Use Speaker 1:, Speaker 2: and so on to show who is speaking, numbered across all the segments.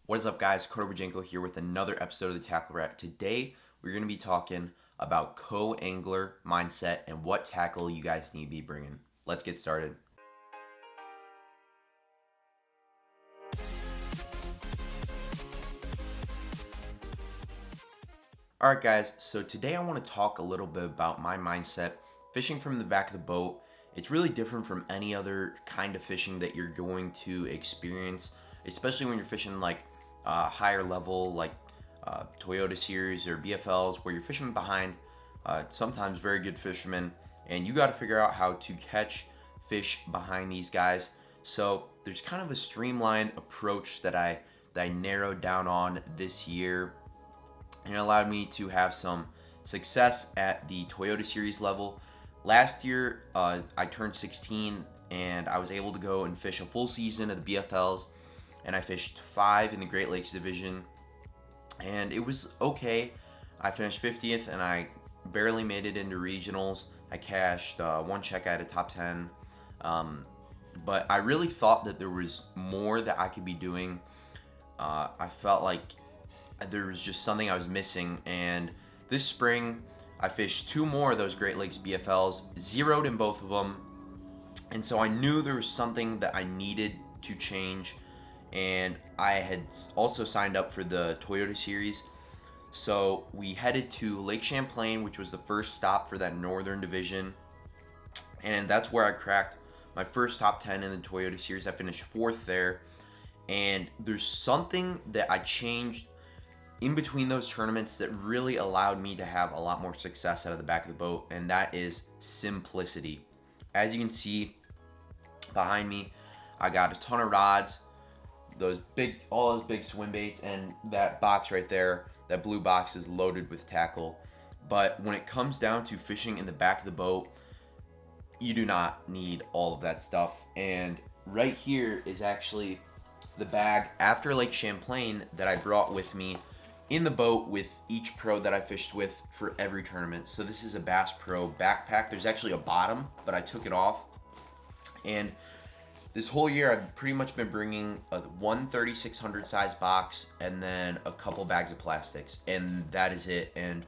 Speaker 1: What is up, guys? Koto here with another episode of the Tackle Rack. Today, we're going to be talking about co-angler mindset and what tackle you guys need to be bringing. Let's get started. Alright, guys, so today I want to talk a little bit about my mindset. Fishing from the back of the boat, it's really different from any other kind of fishing that you're going to experience, especially when you're fishing like higher level, like Toyota Series or BFLs, where you're fishing behind sometimes very good fishermen, and you got to figure out how to catch fish behind these guys. So there's kind of a streamlined approach that I narrowed down on this year, and it allowed me to have some success at the Toyota Series level. Last year, I turned 16 and I was able to go and fish a full season of the BFLs, and I fished 5 in the Great Lakes Division, and it was okay. I finished 50th and I barely made it into regionals. I cashed one check out of top 10, but I really thought that there was more that I could be doing. I felt like there was just something I was missing, and this spring I fished 2 more of those Great Lakes BFLs, zeroed in both of them, and so I knew there was something that I needed to change, and I had also signed up for the Toyota Series. So we headed to Lake Champlain, which was the first stop for that Northern Division, and that's where I cracked my first top 10 in the Toyota Series. I finished 4th there, and there's something that I changed in between those tournaments that really allowed me to have a lot more success out of the back of the boat, and that is simplicity. As you can see behind me, I got a ton of rods, all those big swim baits, and that box right there, that blue box, is loaded with tackle. But when it comes down to fishing in the back of the boat, you do not need all of that stuff. And right here is actually the bag after Lake Champlain that I brought with me in the boat with each pro that I fished with for every tournament. So this is a Bass Pro backpack. There's actually a bottom, but I took it off. And this whole year I've pretty much been bringing a 1/3600 size box and then a couple bags of plastics, and that is it. And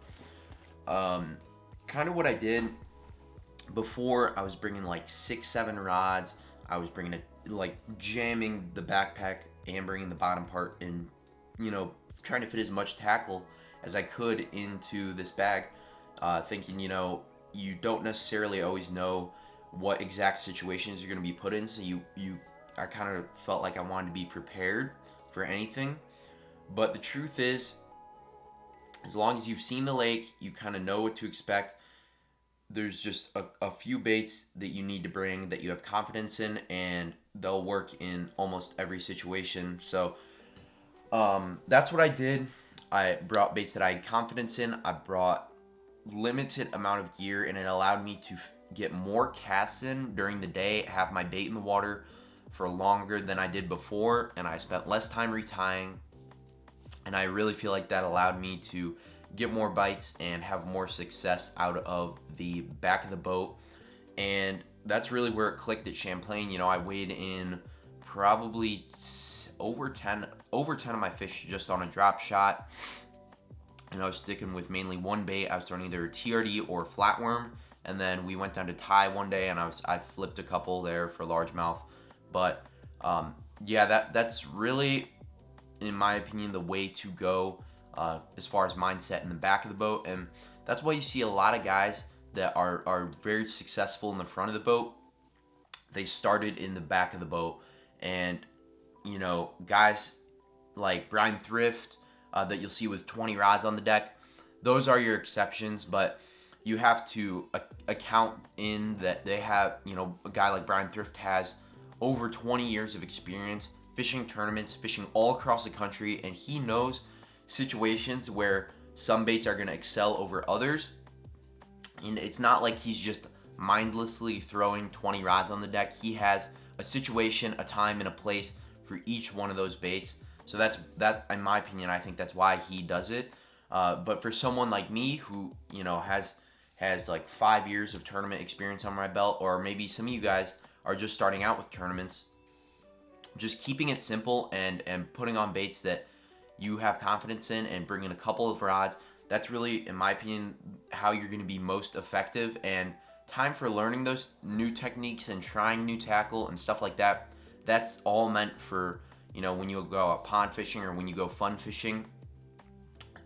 Speaker 1: kind of what I did before, I was bringing like 6-7 rods. I was bringing it, like, jamming the backpack and bringing the bottom part, and trying to fit as much tackle as I could into this bag, thinking, you don't necessarily always know what exact situations you're going to be put in, so I kind of felt like I wanted to be prepared for anything. But the truth is, as long as you've seen the lake, you kind of know what to expect. There's just a few baits that you need to bring that you have confidence in, and they'll work in almost every situation. So that's what I did. I brought baits that I had confidence in. I brought limited amount of gear, and it allowed me to get more casts in during the day, have my bait in the water for longer than I did before, and I spent less time retying, and I really feel like that allowed me to get more bites and have more success out of the back of the boat. And that's really where it clicked at Champlain. I weighed in probably over 10 of my fish just on a drop shot, and I was sticking with mainly one bait. I was throwing either a TRD or a flatworm, and then we went down to tie one day, and I flipped a couple there for largemouth. But that's really, in my opinion, the way to go as far as mindset in the back of the boat. And that's why you see a lot of guys that are very successful in the front of the boat. They started in the back of the boat, and guys like Brian Thrift that you'll see with 20 rods on the deck, those are your exceptions. But you have to account in that they have, a guy like Brian Thrift has over 20 years of experience fishing tournaments, fishing all across the country, and he knows situations where some baits are going to excel over others. And it's not like he's just mindlessly throwing 20 rods on the deck. He has a situation, a time, and a place for each one of those baits. So that, in my opinion, I think that's why he does it. But for someone like me who has like 5 years of tournament experience on my belt, or maybe some of you guys are just starting out with tournaments, just keeping it simple and putting on baits that you have confidence in and bringing a couple of rods. That's really, in my opinion, how you're going to be most effective. And time for learning those new techniques and trying new tackle and stuff like that, that's all meant for, you know, when you go out pond fishing or when you go fun fishing.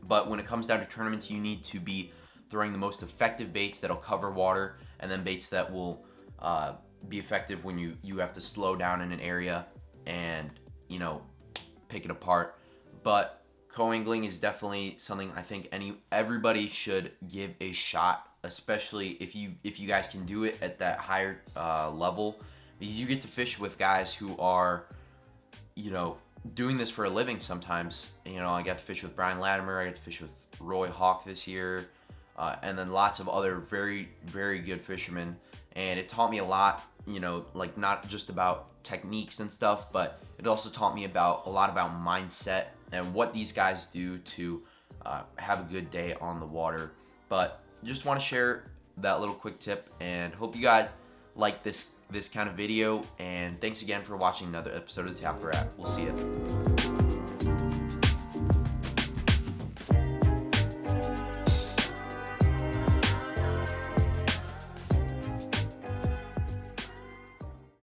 Speaker 1: But when it comes down to tournaments, you need to be throwing the most effective baits that'll cover water, and then baits that will be effective when you have to slow down in an area and, you know, pick it apart. But co-angling is definitely something I think everybody should give a shot, especially if you guys can do it at that higher level, because you get to fish with guys who are, you know, doing this for a living sometimes. You know, I got to fish with Brian Latimer, I got to fish with Roy Hawk this year, and then lots of other very, very good fishermen. And it taught me a lot, you know, like not just about techniques and stuff, but it also taught me a lot about mindset and what these guys do to have a good day on the water. But just want to share that little quick tip, and hope you guys like this kind of video. And thanks again for watching another episode of the Tackle Rat. We'll see you.